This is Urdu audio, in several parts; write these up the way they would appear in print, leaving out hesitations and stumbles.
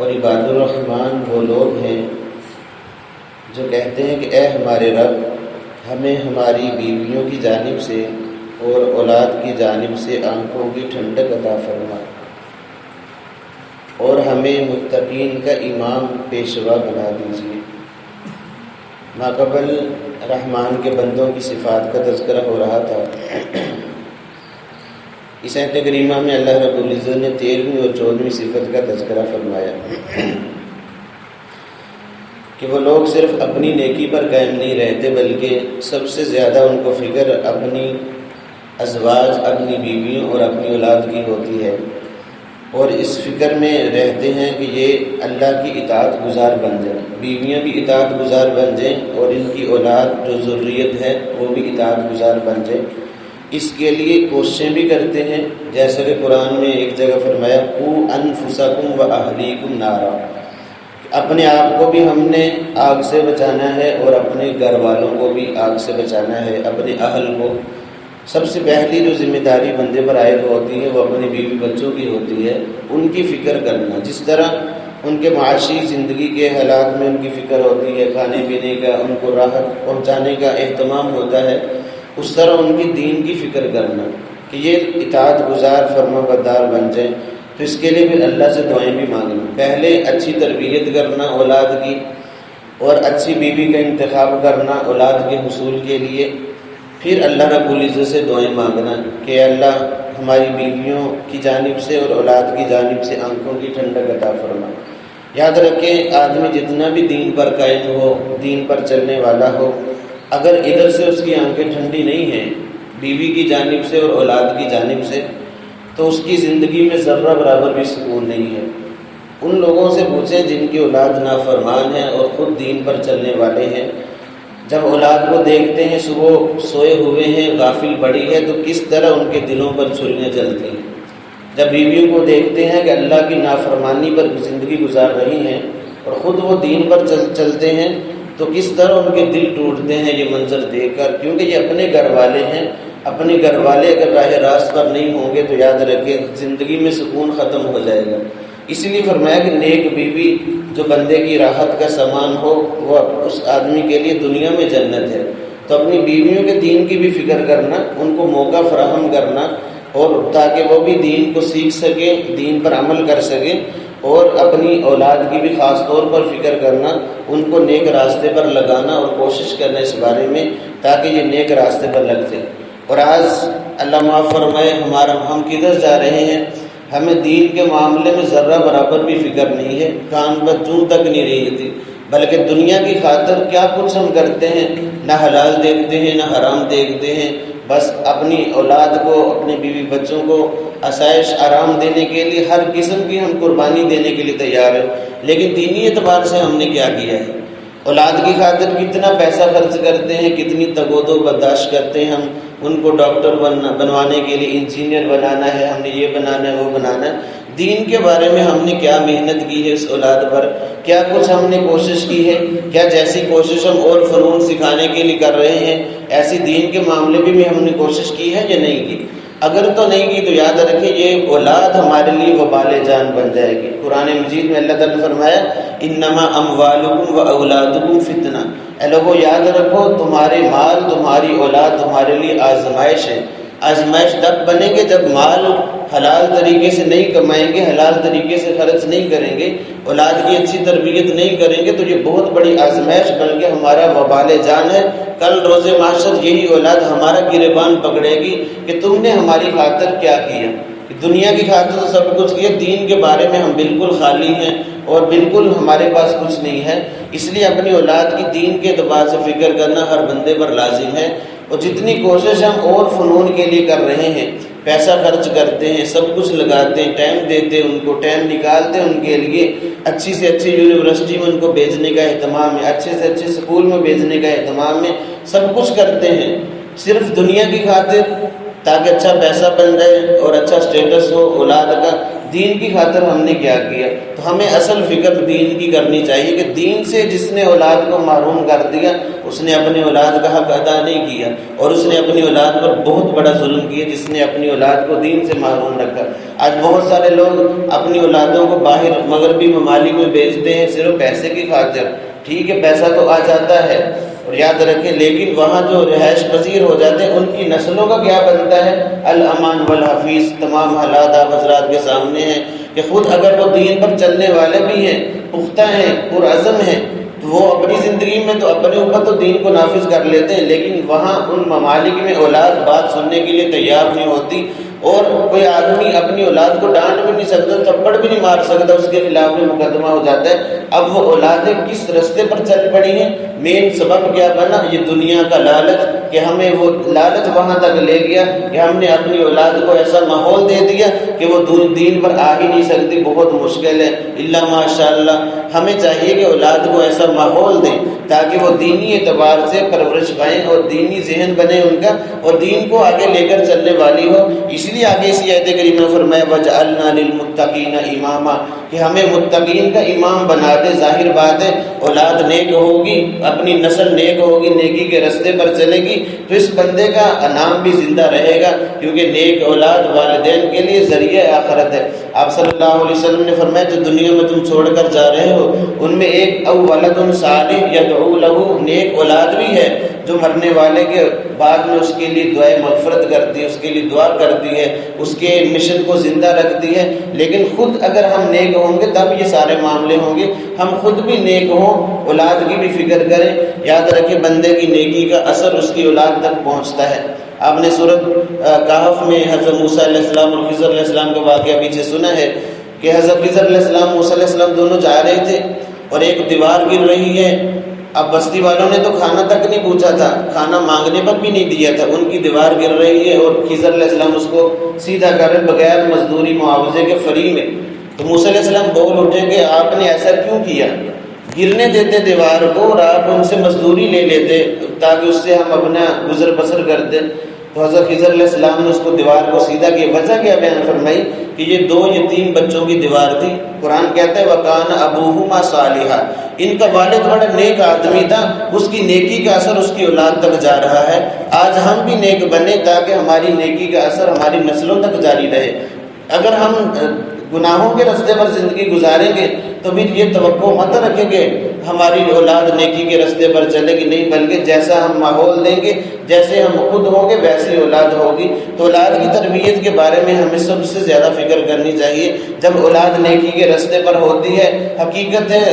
اور عباد الرحمن وہ لوگ ہیں جو کہتے ہیں کہ اے ہمارے رب، ہمیں ہماری بیویوں کی جانب سے اور اولاد کی جانب سے آنکھوں کی ٹھنڈک عطا فرما، اور ہمیں متقین کا امام پیشوا بنا دیجیے۔ ماقبل رحمان کے بندوں کی صفات کا تذکرہ ہو رہا تھا۔ اس آیت کریمہ میں اللہ رب العزت نے 13ویں اور 14ویں صفت کا تذکرہ فرمایا کہ وہ لوگ صرف اپنی نیکی پر قائم نہیں رہتے، بلکہ سب سے زیادہ ان کو فکر اپنی ازواج، اپنی بیویوں اور اپنی اولاد کی ہوتی ہے، اور اس فکر میں رہتے ہیں کہ یہ اللہ کی اطاعت گزار بن جائیں، بیویاں بھی اطاعت گزار بن جائیں، اور ان کی اولاد جو ذریت ہے وہ بھی اطاعت گزار بن جائے۔ اس کے لیے کوششیں بھی کرتے ہیں، جیسا کہ قرآن میں ایک جگہ فرمایا قُوا أَنفُسَكُمْ وَأَهْلِيكُمْ نَارًا، اپنے آپ کو بھی ہم نے آگ سے بچانا ہے اور اپنے گھر والوں کو بھی آگ سے بچانا ہے، اپنے اہل کو۔ سب سے پہلی جو ذمہ داری بندے پر عائد ہوتی ہے وہ اپنے بیوی بچوں کی ہوتی ہے، ان کی فکر کرنا۔ جس طرح ان کے معاشی زندگی کے حالات میں ان کی فکر ہوتی ہے، کھانے پینے کا، ان کو راحت پہنچانے کا اہتمام ہوتا ہے، اس طرح ان کی دین کی فکر کرنا کہ یہ اطاعت گزار فرما بردار بن جائیں۔ تو اس کے لیے پھر اللہ سے دعائیں بھی مانگنا، پہلے اچھی تربیت کرنا اولاد کی، اور اچھی بیوی کا انتخاب کرنا اولاد کے حصول کے لیے، پھر اللہ رب العزت سے دعائیں مانگنا کہ اللہ ہماری بیویوں کی جانب سے اور اولاد کی جانب سے آنکھوں کی ٹھنڈک عطا فرما۔ یاد رکھیں، آدمی جتنا بھی دین پر قائم ہو، دین پر چلنے والا ہو، اگر ادھر سے اس کی آنکھیں ٹھنڈی نہیں ہیں بیوی کی جانب سے اور اولاد کی جانب سے، تو اس کی زندگی میں ذرہ برابر بھی سکون نہیں ہے۔ ان لوگوں سے پوچھیں جن کی اولاد نافرمان ہے اور خود دین پر چلنے والے ہیں، جب اولاد کو دیکھتے ہیں صبح سوئے ہوئے ہیں، غافل پڑی ہے، تو کس طرح ان کے دلوں پر چھریاں چلتی ہیں۔ جب بیویوں کو دیکھتے ہیں کہ اللہ کی نافرمانی پر زندگی گزار رہی ہیں اور خود وہ دین پر چلتے ہیں، تو کس طرح ان کے دل ٹوٹتے ہیں یہ منظر دیکھ کر، کیونکہ یہ اپنے گھر والے ہیں۔ اپنے گھر والے اگر راہ راست پر نہیں ہوں گے تو یاد رکھیں زندگی میں سکون ختم ہو جائے گا۔ اسی لیے فرمایا کہ نیک بیوی جو بندے کی راحت کا سامان ہو، وہ اس آدمی کے لیے دنیا میں جنت ہے۔ تو اپنی بیویوں کے دین کی بھی فکر کرنا، ان کو موقع فراہم کرنا، اور تاکہ وہ بھی دین کو سیکھ سکیں، دین پر عمل کر سکیں، اور اپنی اولاد کی بھی خاص طور پر فکر کرنا، ان کو نیک راستے پر لگانا اور کوشش کرنا اس بارے میں تاکہ یہ نیک راستے پر لگ جائے۔ اور آج اللہ معاف فرمائے ہم کدھر جا رہے ہیں، ہمیں دین کے معاملے میں ذرہ برابر بھی فکر نہیں ہے، کان پر چون تک نہیں رہتی، بلکہ دنیا کی خاطر کیا کچھ ہم کرتے ہیں، نہ حلال دیکھتے ہیں نہ حرام دیکھتے ہیں، بس اپنی اولاد کو، اپنے بیوی بچوں کو آسائش آرام دینے کے لیے ہر قسم کی ہم قربانی دینے کے لیے تیار ہیں، لیکن دینی اعتبار سے ہم نے کیا کیا ہے؟ اولاد کی خاطر کتنا پیسہ خرچ کرتے ہیں، کتنی تگود و برداشت کرتے ہیں ہم، ان کو ڈاکٹر بنوانے کے لیے، انجینئر بنانا ہے، ہم نے یہ بنانا ہے وہ بنانا ہے۔ دین کے بارے میں ہم نے کیا محنت کی ہے اس اولاد پر، کیا کچھ ہم نے کوشش کی ہے، کیا جیسی کوشش ہم اور فنون سکھانے کے لیے کر رہے ہیں ایسی دین کے معاملے میں بھی ہم نے کوشش کی ہے یا نہیں کی؟ اگر تو نہیں کی تو یاد رکھیں یہ اولاد ہمارے لیے وبال جان بن جائے گی۔ قرآن مجید میں اللہ تعالیٰ نے فرمایا انما اموالکم و اولادکم فتنہ، اے لوگوں یاد رکھو تمہارے مال، تمہاری اولاد تمہارے لیے آزمائش ہے۔ آزمائش تب بنے گے جب مال حلال طریقے سے نہیں کمائیں گے، حلال طریقے سے خرچ نہیں کریں گے، اولاد کی اچھی تربیت نہیں کریں گے، تو یہ بہت بڑی آزمائش بلکہ ہمارا وبال جان ہے۔ کل روز محشر یہی اولاد ہمارا گریبان پکڑے گی کہ تم نے ہماری خاطر کیا کیا۔ دنیا کی خاطر تو سب کچھ کیا، دین کے بارے میں ہم بالکل خالی ہیں اور بالکل ہمارے پاس کچھ نہیں ہے۔ اس لیے اپنی اولاد کی دین کے اعتبار سے فکر کرنا ہر بندے پر لازم ہے، اور جتنی کوشش ہم اور فنون کے لیے کر رہے ہیں، پیسہ خرچ کرتے ہیں، سب کچھ لگاتے ہیں، ٹائم دیتے ہیں، ان کو ٹائم نکالتے ہیں ان کے لیے، اچھی سے اچھی یونیورسٹی میں ان کو بھیجنے کا اہتمام ہے، اچھے سے اچھے اسکول میں بھیجنے کا اہتمام ہے، سب کچھ کرتے ہیں صرف دنیا کی خاطر، تاکہ اچھا پیسہ بن جائے اور اچھا سٹیٹس ہو اولاد کا، دین کی خاطر ہم نے کیا کیا؟ تو ہمیں اصل فکر دین کی کرنی چاہیے کہ دین سے جس نے اولاد کو محروم کر دیا اس نے اپنی اولاد کا حق ادا نہیں کیا، اور اس نے اپنی اولاد پر بہت بڑا ظلم کیا جس نے اپنی اولاد کو دین سے محروم رکھا۔ آج بہت سارے لوگ اپنی اولادوں کو باہر مغربی ممالک میں بھیجتے ہیں صرف پیسے کی خاطر۔ ٹھیک ہے، پیسہ تو آ جاتا ہے اور یاد رکھیں، لیکن وہاں جو رہائش پذیر ہو جاتے ہیں ان کی نسلوں کا کیا بنتا ہے؟ الامان والحفیظ۔ تمام حالات آپ حضرات کے سامنے ہیں کہ خود اگر وہ دین پر چلنے والے بھی ہیں، پختہ ہیں، پرعزم ہیں، تو وہ اپنی زندگی میں تو اپنے اوپر تو دین کو نافذ کر لیتے ہیں، لیکن وہاں ان ممالک میں اولاد بات سننے کے لیے تیار نہیں ہوتی، اور کوئی آدمی اپنی اولاد کو ڈانٹ بھی نہیں سکتا، تھپڑ بھی نہیں مار سکتا، اس کے خلاف میں مقدمہ ہو جاتا ہے۔ اب وہ اولادیں کس رستے پر چل پڑی ہیں؟ مین سبب کیا بنا؟ یہ دنیا کا لالچ، کہ ہمیں وہ لالچ وہاں تک لے گیا کہ ہم نے اپنی اولاد کو ایسا ماحول دے دیا کہ وہ دین پر آ ہی نہیں سکتی، بہت مشکل ہے۔ الا ماشاء اللہ، ہمیں چاہیے کہ اولاد کو ایسا ماحول دیں تاکہ وہ دینی اعتبار سے پرورش پائیں اور دینی ذہن بنے ان کا، اور دین کو آگے لے کر چلنے والی ہو۔ اس لیے آگے اسی آیت کریمہ میں فرمایا وَجَعَلْنَا لِلْمُتَّقِينَ إِمَامًا، کہ ہمیں متقین کا امام بنا دے۔ ظاہر بات ہے اولاد نیک ہوگی، اپنی نسل نیک ہوگی، نیکی کے رستے پر چلے گی، تو اس بندے کا نام بھی زندہ رہے گا، کیونکہ نیک اولاد والدین کے لیے ذریعہ آخرت ہے۔ آپ صلی اللہ علیہ وسلم نے فرمایا جو دنیا میں تم چھوڑ کر جا رہے ہو ان میں ایک او ولد صالح یدعو لہ، نیک اولاد بھی ہے جو مرنے والے کے بعد میں اس کے لیے دعائے مغفرت کرتی ہے، اس کے لیے دعا کرتی ہے، اس کے مشن کو زندہ رکھتی ہے۔ لیکن خود اگر ہم نیک ہوں گے تب یہ سارے معاملے ہوں گے۔ ہم خود بھی نیک ہوں، اولاد کی بھی فکر کریں۔ یاد رکھیں بندے کی نیکی کا اثر اس کی اولاد تک پہنچتا ہے۔ آپ نے سورۃ کہف میں حضرت موسیٰ علیہ السلام اور خضر علیہ السلام کا واقعہ پیچھے سنا ہے کہ حضرت خضر علیہ السلام موسیٰ علیہ السلام دونوں جا رہے تھے اور ایک دیوار گر رہی ہے۔ اب بستی والوں نے تو کھانا تک نہیں پوچھا تھا، کھانا مانگنے پر بھی نہیں دیا تھا، ان کی دیوار گر رہی ہے اور خضر علیہ السلام اس کو سیدھا کر بغیر مزدوری معاوضے کے فری میں۔ تو موسیٰ علیہ السلام بول اٹھے کہ آپ نے ایسا کیوں کیا؟ گرنے دیتے دیوار کو اور آپ ان سے مزدوری لے لیتے تاکہ اس سے ہم اپنا گزر بسر کرتے۔ تو حضرت خضر علیہ السلام نے اس کو دیوار کو سیدھا کیا۔ وجہ کیا بیان فرمائی کہ یہ دو یتیم بچوں کی دیوار تھی۔ قرآن کہتا ہے وَكَانَ أَبُوهُمَا صَالِحًا، ان کا والد بڑا نیک آدمی تھا، اس کی نیکی کا اثر اس کی اولاد تک جا رہا ہے۔ آج ہم بھی نیک بنے تاکہ ہماری نیکی کا اثر ہماری نسلوں تک جاری رہے۔ اگر ہم گناہوں کے راستے پر زندگی گزاریں گے تو پھر یہ توقع مت رکھیں گے ہماری اولاد نیکی کے راستے پر چلے گی، نہیں، بلکہ جیسا ہم ماحول دیں گے، جیسے ہم خود ہوں گے ویسی اولاد ہوگی۔ تو اولاد کی تربیت کے بارے میں ہمیں سب سے زیادہ فکر کرنی چاہیے۔ جب اولاد نیکی کے راستے پر ہوتی ہے، حقیقت ہے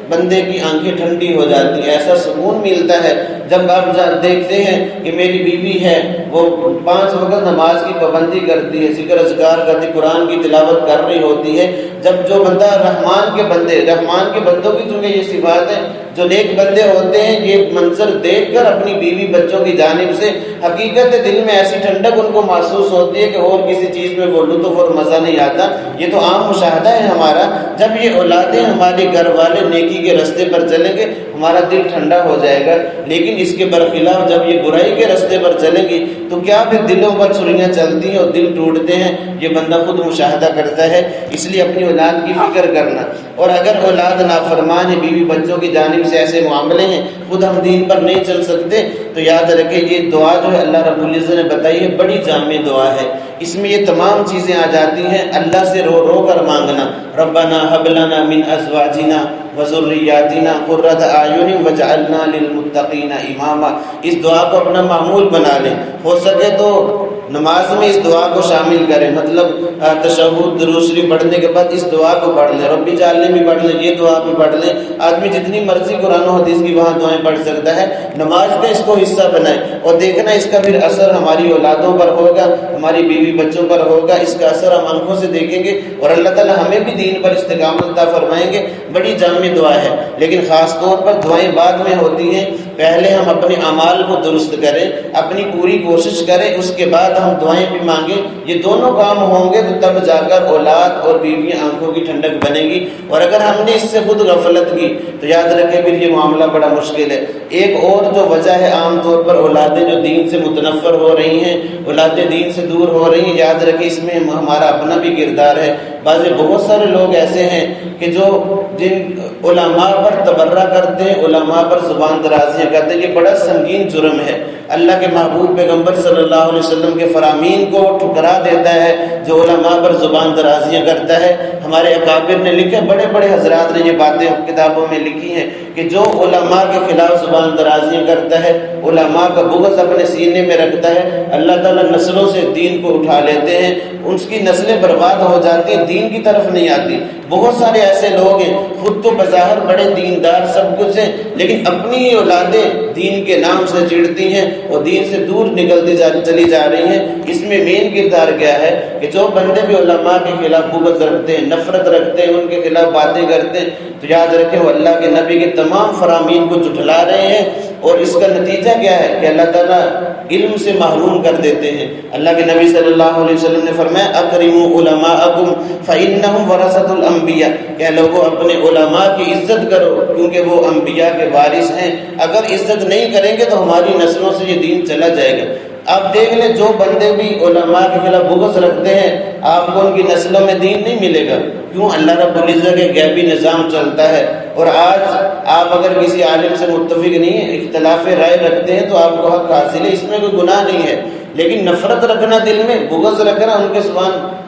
بندے کی آنکھیں ٹھنڈی ہو جاتی ہیں، ایسا سکون ملتا ہے جب آپ دیکھتے ہیں کہ میری بیوی ہے وہ 5 وقت نماز کی پابندی کرتی ہے، ذکر اذکار کرتی، قرآن کی تلاوت کر رہی ہوتی ہے۔ جب جو بندہ رحمان کے بندوں کی چونکہ یہ صفات ہے، جو نیک بندے ہوتے ہیں، یہ منظر دیکھ کر اپنی بیوی بچوں کی جانب سے حقیقت دل میں ایسی ٹھنڈک ان کو محسوس ہوتی ہے کہ اور کسی چیز میں وہ لطف اور مزہ نہیں آتا۔ یہ تو عام مشاہدہ ہے ہمارا۔ جب یہ اولادیں ہمارے گھر والے نیکی کے راستے پر چلیں گے ہمارا دل ٹھنڈا ہو جائے گا، لیکن اس کے برخلاف جب یہ برائی کے راستے پر چلیں گی تو کیا پھر دلوں پر چھریاں چلتی ہیں اور دل ٹوٹتے ہیں، یہ بندہ خود مشاہدہ کرتا ہے۔ اس لیے اپنی اولاد کی فکر کرنا، اور اگر اولاد نافرمان ہے، بیوی بچوں کی جانب سے ایسے معاملے ہیں، خود ہم دین پر نہیں چل سکتے، تو یاد رکھیں یہ دعا جو ہے اللہ رب العزت نے بتائی ہے بڑی جامع دعا ہے۔ اس میں یہ تمام چیزیں آ جاتی ہیں، اللہ سے رو رو کر مانگنا، ربنا هب لنا من ازواجنا وذریاتنا قرۃ اعین واجعلنا للمتقین اماما۔ اس دعا کو اپنا معمول بنا لیں، ہو سکے تو نماز میں اس دعا کو شامل کریں، مطلب تشہد درود شریف پڑھنے کے بعد اس دعا کو پڑھ لیں، رب اجعلنی بھی پڑھ لیں، یہ دعا بھی پڑھ لیں۔ آدمی جتنی مرضی قرآن و حدیث کی وہاں دعائیں پڑھ سکتا ہے، نماز کا اس کو حصہ بنائیں اور دیکھنا اس کا پھر اثر ہماری اولادوں پر ہوگا، ہماری بیوی بچوں پر ہوگا، اس کا اثر ہم آنکھوں سے دیکھیں گے اور اللہ تعالیٰ ہمیں بھی دین پر استقامت عطا فرمائیں گے۔ بڑی جامع دعا ہے، لیکن خاص طور پر دعائیں بعد میں ہوتی ہیں۔ پہلے ہم اپنے اعمال کو درست کریں، اپنی پوری کوشش کریں، اس کے بعد ہم دعائیں بھی مانگیں یہ دونوں کام ہوں گے تو تب جا کر اولاد اور بیویاں آنکھوں کی ٹھنڈک بنے گی۔ اور اگر ہم نے اس سے خود غفلت کی تو یاد رکھیں پھر یہ معاملہ بڑا مشکل ہے۔ ایک اور جو وجہ ہے عام طور پر اولادیں جو دین سے متنفر ہو رہی ہیں، اولادیں دین سے دور ہو رہی ہیں، یاد رکھیں اس میں ہمارا اپنا بھی کردار ہے۔ بہت سارے لوگ ایسے ہیں کہ جو جن علماء پر تبرہ کرتے ہیں، علماء پر زبان درازیاں کرتے ہیں، یہ بڑا سنگین جرم ہے۔ اللہ کے محبوب پیغمبر صلی اللہ علیہ وسلم کے فرامین کو ٹھکرا دیتا ہے جو علماء پر زبان درازیاں کرتا ہے۔ ہمارے اکابر نے لکھے، بڑے بڑے حضرات نے یہ باتیں کتابوں میں لکھی ہیں کہ جو علماء کے خلاف زبان درازیاں کرتا ہے، علماء کا بغض اپنے سینے میں رکھتا ہے، اللہ تعالیٰ نسلوں سے دین کو اٹھا لیتے ہیں، ان کی نسلیں برباد ہو جاتی ہیں، دین کی طرف نہیں آتی۔ بہت سارے ایسے لوگ ہیں خود تو بظاہر بڑے دیندار سب کچھ ہیں، لیکن اپنی ہی اولادیں دین کے نام سے چڑھتی ہیں اور دین سے دور نکلتی چلی جا رہی ہیں۔ اس میں مین کردار کیا ہے کہ جو بندے بھی علماء کے خلاف بغض رکھتے ہیں، نفرت رکھتے ہیں، ان کے خلاف باتیں کرتے ہیں، تو یاد رکھیں وہ اللہ کے نبی کے تمام فرامین کو جھٹلا رہے ہیں، اور اس کا نتیجہ کیا ہے کہ اللہ تعالیٰ علم سے محروم کر دیتے ہیں۔ اللہ کے نبی صلی اللہ علیہ وسلم نے فرمایا اکرموا علماءکم فإنہم ورثۃ الانبیاء، کہ لوگوں اپنے علماء کی عزت کرو کیونکہ وہ انبیاء کے وارث ہیں۔ اگر عزت نہیں کریں گے تو ہماری نسلوں سے یہ دین چلا جائے گا۔ آپ دیکھ لیں جو بندے بھی علماء کے خلاف بغض رکھتے ہیں آپ کو ان کی نسلوں میں دین نہیں ملے گا۔ کیوں؟ اللہ رب العزت کے غیبی نظام چلتا ہے، اور آج آپ اگر کسی عالم سے متفق نہیں ہیں، اختلاف رائے رکھتے ہیں تو آپ کو حق حاصل ہے، اس میں کوئی گناہ نہیں ہے۔ لیکن نفرت رکھنا دل میں، بغض رکھنا، ان کے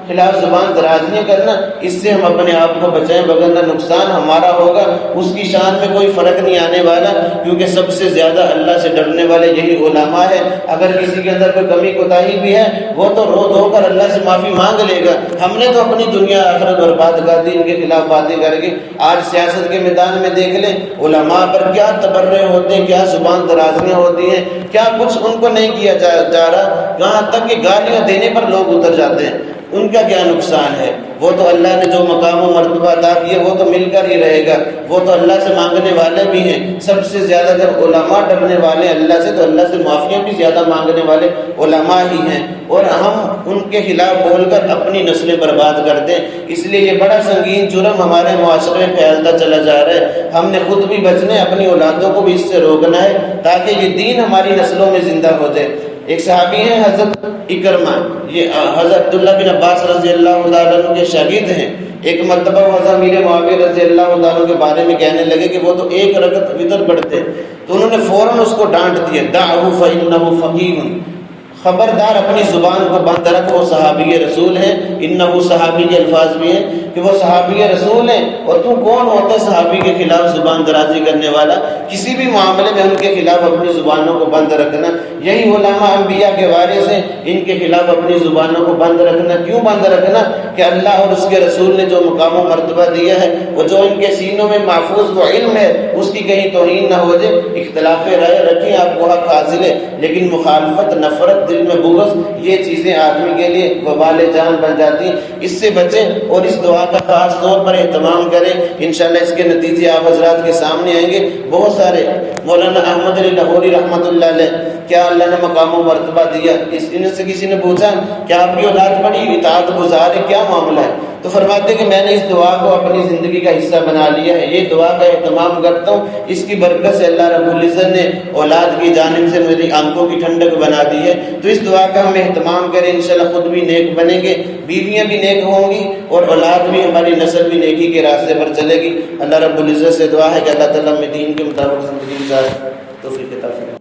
خلاف زبان درازیاں کرنا، اس سے ہم اپنے آپ کو بچائیں، وگرنہ نقصان ہمارا ہوگا۔ اس کی شان میں کوئی فرق نہیں آنے والا، کیونکہ سب سے زیادہ اللہ سے ڈرنے والے یہی علماء ہے۔ اگر کسی کے اندر کوئی کمی کوتاہی بھی ہے وہ تو رو دھو کر اللہ سے معافی مانگ لے گا۔ ہم نے تو اپنی دنیا آخرت برباد کر دی ان کے خلاف باتیں کر کے۔ آج سیاست کے میدان میں دیکھ لیں علماء پر کیا تبرے ہوتے ہیں، کیا زبان درازیاں ہوتی ہیں، کیا کچھ ان کو نہیں کیا جا رہا، یہاں تک کہ گالیاں دینے پر لوگ اتر جاتے ہیں۔ ان کا کیا نقصان ہے؟ وہ تو اللہ نے جو مقام و مرتبہ عطا کیے وہ تو مل کر ہی رہے گا، وہ تو اللہ سے مانگنے والے بھی ہیں۔ سب سے زیادہ جب علماء ڈرنے والے اللہ سے، تو اللہ سے معافیاں بھی زیادہ مانگنے والے علماء ہی ہیں، اور ہم ان کے خلاف بول کر اپنی نسلیں برباد کرتے ہیں۔ اس لیے یہ بڑا سنگین جرم ہمارے معاشرے میں پھیلتا چلا جا رہا ہے۔ ہم نے خود بھی بچنا ہے، اپنی اولادوں کو بھی اس سے روکنا ہے تاکہ یہ دین ہماری نسلوں میں زندہ ہو جائے۔ ایک صحابی ہیں حضرت اکرمہ، یہ حضرت عبداللہ بن عباس رضی اللہ تعالیٰ عنہ کے شاگرد ہیں۔ ایک مرتبہ حضرت امیر معاویہ رضی اللہ تعالیٰ عنہ کے بارے میں کہنے لگے کہ وہ تو ایک رکعت وتر پڑھتے، تو انہوں نے فوراً اس کو ڈانٹ دیا، دعہ فإنہ فقیہ، خبردار اپنی زبان کو بند رکھ، وہ صحابی رسول ہیں۔ انہو صحابی کے الفاظ بھی ہیں کہ وہ صحابی رسول ہیں، اور تو کون ہوتا ہے صحابی کے خلاف زبان درازی کرنے والا؟ کسی بھی معاملے میں ان کے خلاف اپنی زبانوں کو بند رکھنا، یہی علماء انبیاء کے وارث ہیں، ان کے خلاف اپنی زبانوں کو بند رکھنا۔ کیوں بند رکھنا؟ کہ اللہ اور اس کے رسول نے جو مقام و مرتبہ دیا ہے، وہ جو ان کے سینوں میں محفوظ وہ علم ہے، اس کی کہیں توہین نہ ہو جائے۔ اختلاف رائے رکھیں، آپ کو حق حاصل ہے، لیکن مخالفت، نفرت، دل میں بغض، یہ چیزیں آدمی کے لیے وبال جان بن جاتی ہیں۔ اس سے بچیں اور اس دعا کا خاص طور پر اہتمام کریں، انشاءاللہ اس کے نتیجے آپ حضرات کے سامنے آئیں گے۔ بہت سارے مولانا احمد علی لاہوری رحمۃ اللہ علیہ، کیا اللہ نے مقام و مرتبہ دیا، ان سے کسی نے پوچھا کہ آپ کی اولاد بڑی اطاعت گزار ہے، کیا معاملہ ہے؟ تو فرماتے کہ میں نے اس دعا کو اپنی زندگی کا حصہ بنا لیا ہے، یہ دعا کا اہتمام کرتا ہوں، اس کی برکت سے اللہ رب العزت نے اولاد کی جانب سے میری آنکھوں کی ٹھنڈک بنا دی ہے۔ تو اس دعا کا ہم اہتمام کریں، انشاءاللہ خود بھی نیک بنیں گے، بیویاں بھی نیک ہوں گی، اور اولاد بھی، ہماری نسل بھی نیکی کے راستے پر چلے گی۔ اللہ رب العزت سے دعا ہے کہ اللہ تعالیٰ میں دین کے مطابق زندگی گزارے، توفیق عطا فرمائے۔